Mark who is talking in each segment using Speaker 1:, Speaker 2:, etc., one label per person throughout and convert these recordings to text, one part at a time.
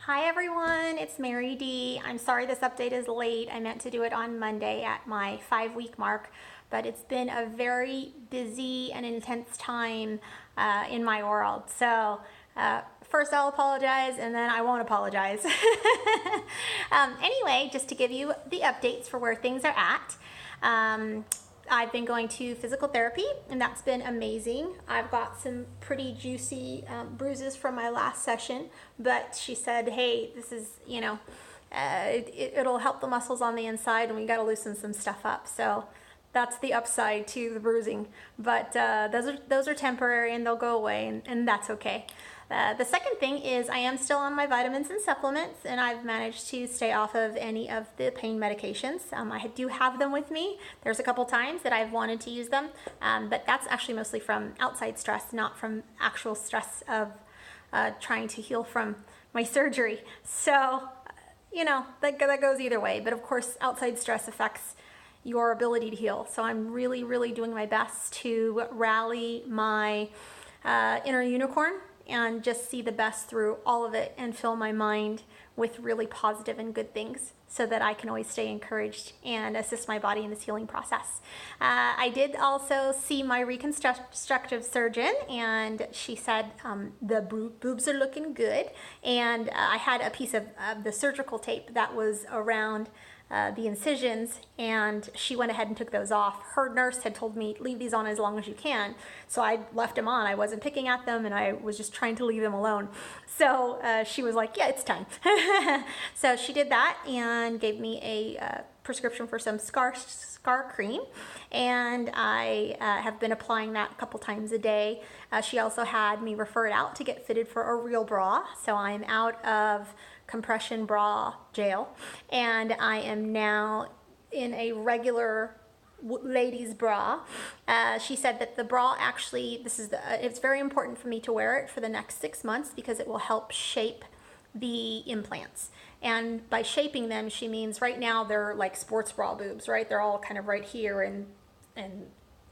Speaker 1: Hi everyone, it's Mary Dee. I'm sorry this update is late. I meant to do it on Monday at my 5-week mark, but it's been a very busy and intense time in my world. So first I'll apologize and then I won't apologize. Anyway, just to give you the updates for where things are at. I've been going to physical therapy and that's been amazing. I've got some pretty juicy bruises from my last session, but she said, hey, this is, it'll help the muscles on the inside and we got to loosen some stuff up. So that's the upside to the bruising, but those are temporary and they'll go away and that's okay. The second thing is I am still on my vitamins and supplements and I've managed to stay off of any of the pain medications. I do have them with me. There's a couple times that I've wanted to use them, but that's actually mostly from outside stress, not from actual stress of trying to heal from my surgery. So, that goes either way. But of course, outside stress affects your ability to heal. So I'm really, really doing my best to rally my inner unicorn and just see the best through all of it and fill my mind with really positive and good things so that I can always stay encouraged and assist my body in this healing process. I did also see my reconstructive surgeon and she said the boobs are looking good, and I had a piece of the surgical tape that was around the incisions and she went ahead and took those off. Her nurse had told me, leave these on as long as you can. So I left them on. I wasn't picking at them and I was just trying to leave them alone. So she was like, yeah, it's time. So she did that and gave me a prescription for some scar cream, and I have been applying that a couple times a day. She also had me refer it out to get fitted for a real bra. So I'm out of compression bra jail and I am now in a regular ladies bra. She said that the bra actually, it's very important for me to wear it for the next 6 months because it will help shape the implants. And by shaping them, she means right now they're like sports bra boobs, right? They're all kind of right here and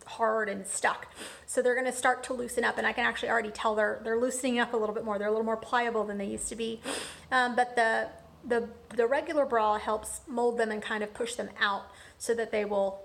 Speaker 1: hard and stuck. So they're going to start to loosen up, and I can actually already tell they're loosening up a little bit more. They're a little more pliable than they used to be. But the regular bra helps mold them and kind of push them out so that they will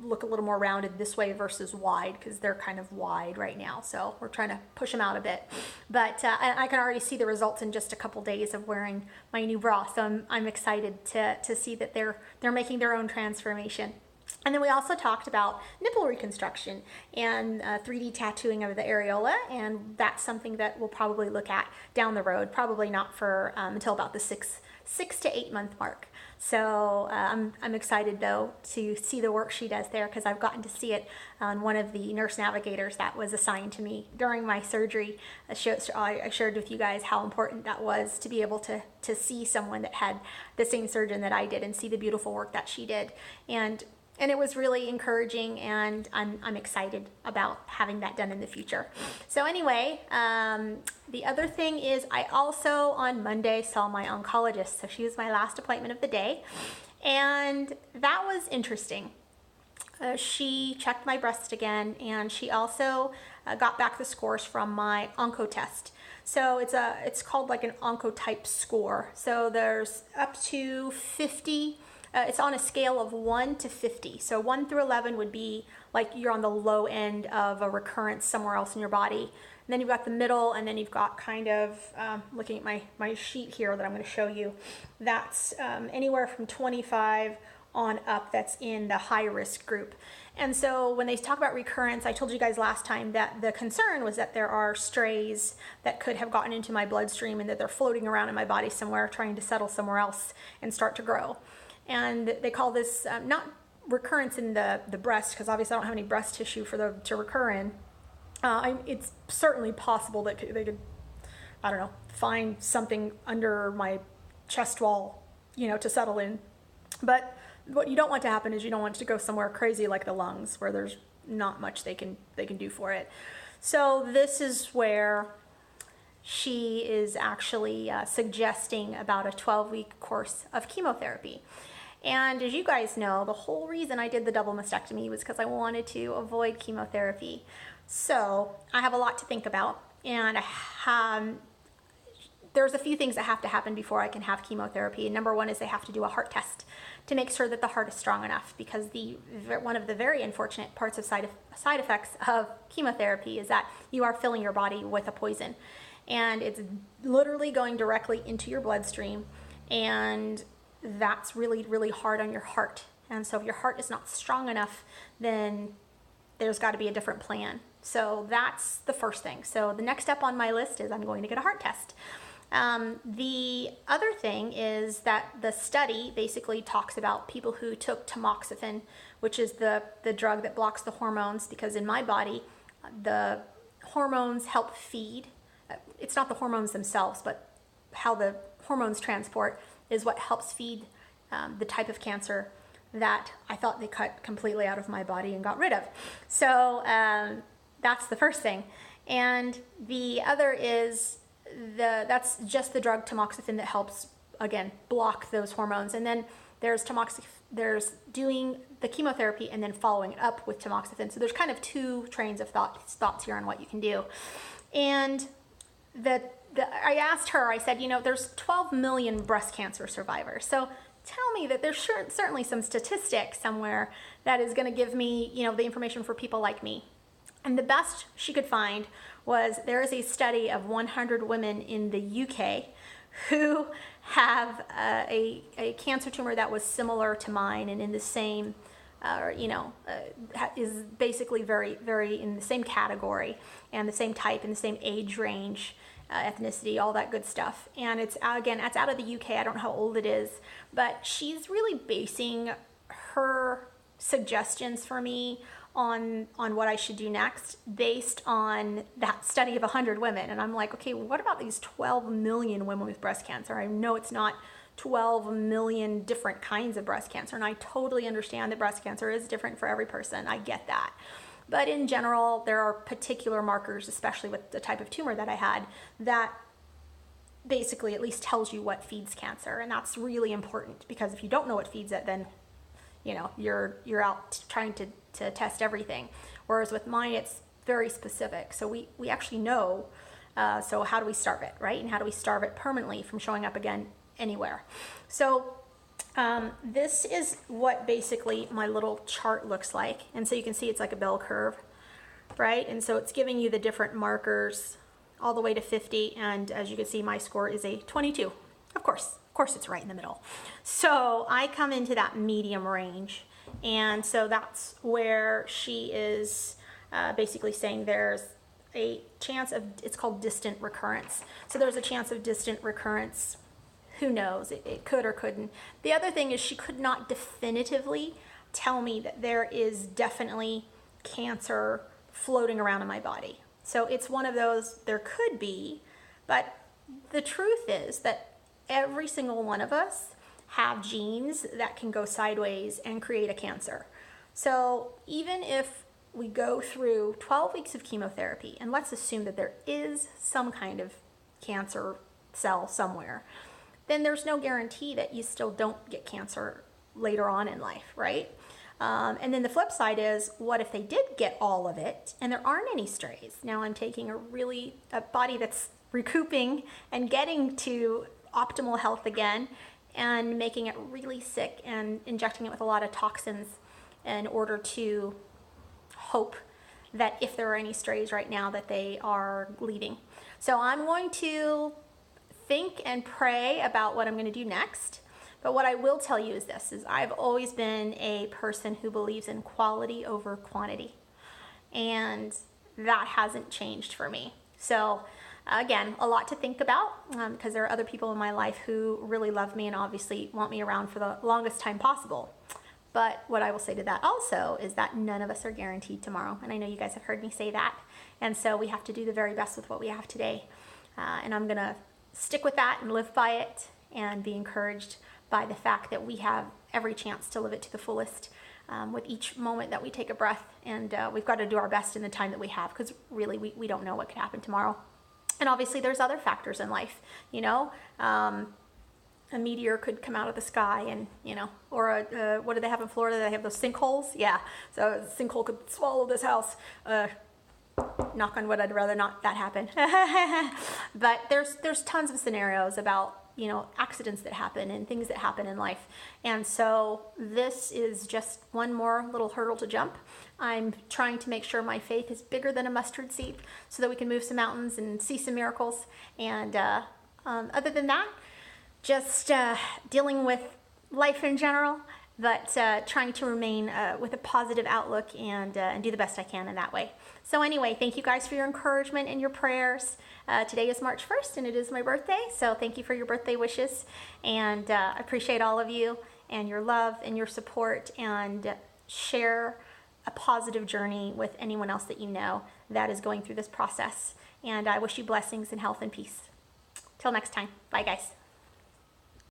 Speaker 1: look a little more rounded this way versus wide, because they're kind of wide right now. So we're trying to push them out a bit. But I can already see the results in just a couple days of wearing my new bra. So I'm excited to see that they're making their own transformation. And then we also talked about nipple reconstruction and 3D tattooing of the areola, and that's something that we'll probably look at down the road, probably not for until about the six to 8 month mark. So I'm excited though to see the work she does there, because I've gotten to see it on one of the nurse navigators that was assigned to me during my surgery. I shared with you guys how important that was to be able to see someone that had the same surgeon that I did and see the beautiful work that she did. And it was really encouraging, and I'm excited about having that done in the future. So anyway, the other thing is I also on Monday saw my oncologist. So she was my last appointment of the day, and that was interesting. She checked my breast again, and she also got back the scores from my Onco test. So it's called like an Onco type score. So there's up to 50. It's on a scale of 1 to 50. So 1 through 11 would be like you're on the low end of a recurrence somewhere else in your body. And then you've got the middle, and then you've got kind of, looking at my sheet here that I'm going to show you, that's anywhere from 25 on up, that's in the high risk group. And so when they talk about recurrence, I told you guys last time that the concern was that there are strays that could have gotten into my bloodstream and that they're floating around in my body somewhere, trying to settle somewhere else and start to grow. And they call this not recurrence in the breast, because obviously I don't have any breast tissue for them to recur in. It's certainly possible that they could, I don't know, find something under my chest wall, to settle in. But what you don't want to happen is you don't want it to go somewhere crazy like the lungs, where there's not much they can do for it. So this is where she is actually suggesting about a 12-week course of chemotherapy. And as you guys know, the whole reason I did the double mastectomy was because I wanted to avoid chemotherapy. So I have a lot to think about, and there's a few things that have to happen before I can have chemotherapy. And number one is they have to do a heart test to make sure that the heart is strong enough, because one of the very unfortunate parts of side effects of chemotherapy is that you are filling your body with a poison, and it's literally going directly into your bloodstream, and that's really, really hard on your heart. And so if your heart is not strong enough, then there's got to be a different plan. So that's the first thing. So the next step on my list is I'm going to get a heart test. The other thing is that the study basically talks about people who took tamoxifen, which is the drug that blocks the hormones, because in my body, the hormones help feed. It's not the hormones themselves, but how the hormones transport is what helps feed the type of cancer that I thought they cut completely out of my body and got rid of. So that's the first thing. And the other is that's just the drug tamoxifen that helps, again, block those hormones. And then there's doing the chemotherapy and then following it up with tamoxifen. So there's kind of two trains of thoughts here on what you can do. And I asked her, I said, there's 12 million breast cancer survivors. So tell me that there's certainly some statistic somewhere that is going to give me, the information for people like me. And the best she could find was there is a study of 100 women in the UK who have a cancer tumor that was similar to mine and in the same, is basically very, very in the same category and the same type and the same age range, ethnicity, all that good stuff. And it's out of the UK. I don't know how old it is, but she's really basing her suggestions for me on what I should do next based on that study of 100 women. And I'm like, okay, what about these 12 million women with breast cancer? I know it's not 12 million different kinds of breast cancer, and I totally understand that breast cancer is different for every person. I get that. But in general, there are particular markers, especially with the type of tumor that I had, that basically at least tells you what feeds cancer. And that's really important, because if you don't know what feeds it, then you're out trying to test everything. Whereas with mine, it's very specific. So we actually know, so how do we starve it, right? And how do we starve it permanently from showing up again anywhere? So this is what basically my little chart looks like. And so you can see it's like a bell curve, right? And so it's giving you the different markers all the way to 50. And as you can see, my score is a 22. Of course, it's right in the middle. So I come into that medium range. And so that's where she is basically saying there's a chance of, it's called distant recurrence. So there's a chance of distant recurrence. Who knows? It could or couldn't. The other thing is she could not definitively tell me that there is definitely cancer floating around in my body. So it's one of those, there could be, but the truth is that every single one of us have genes that can go sideways and create a cancer. So even if we go through 12 weeks of chemotherapy, and let's assume that there is some kind of cancer cell somewhere, then there's no guarantee that you still don't get cancer later on in life, right? And then the flip side is, what if they did get all of it and there aren't any strays? Now I'm taking a body that's recouping and getting to optimal health again, and making it really sick and injecting it with a lot of toxins in order to hope that if there are any strays right now that they are leaving. So I'm going to think and pray about what I'm going to do next. But what I will tell you is this, is I've always been a person who believes in quality over quantity. And that hasn't changed for me. So again, a lot to think about, because there are other people in my life who really love me and obviously want me around for the longest time possible. But what I will say to that also is that none of us are guaranteed tomorrow. And I know you guys have heard me say that. And so we have to do the very best with what we have today. And I'm going to stick with that and live by it and be encouraged by the fact that we have every chance to live it to the fullest with each moment that we take a breath. And we've got to do our best in the time that we have, because really we don't know what could happen tomorrow. And obviously there's other factors in life, a meteor could come out of the sky and, or what do they have in Florida? They have those sinkholes. Yeah. So a sinkhole could swallow this house. knock on wood, I'd rather not that happen. But there's tons of scenarios about, you know, accidents that happen and things that happen in life. And so this is just one more little hurdle to jump. I'm trying to make sure my faith is bigger than a mustard seed so that we can move some mountains and see some miracles. And other than that, just dealing with life in general, but trying to remain with a positive outlook and do the best I can in that way. So anyway, thank you guys for your encouragement and your prayers. Today is March 1st and it is my birthday, so thank you for your birthday wishes. And I appreciate all of you and your love and your support, and share a positive journey with anyone else that you know that is going through this process. And I wish you blessings and health and peace. Till next time. Bye, guys.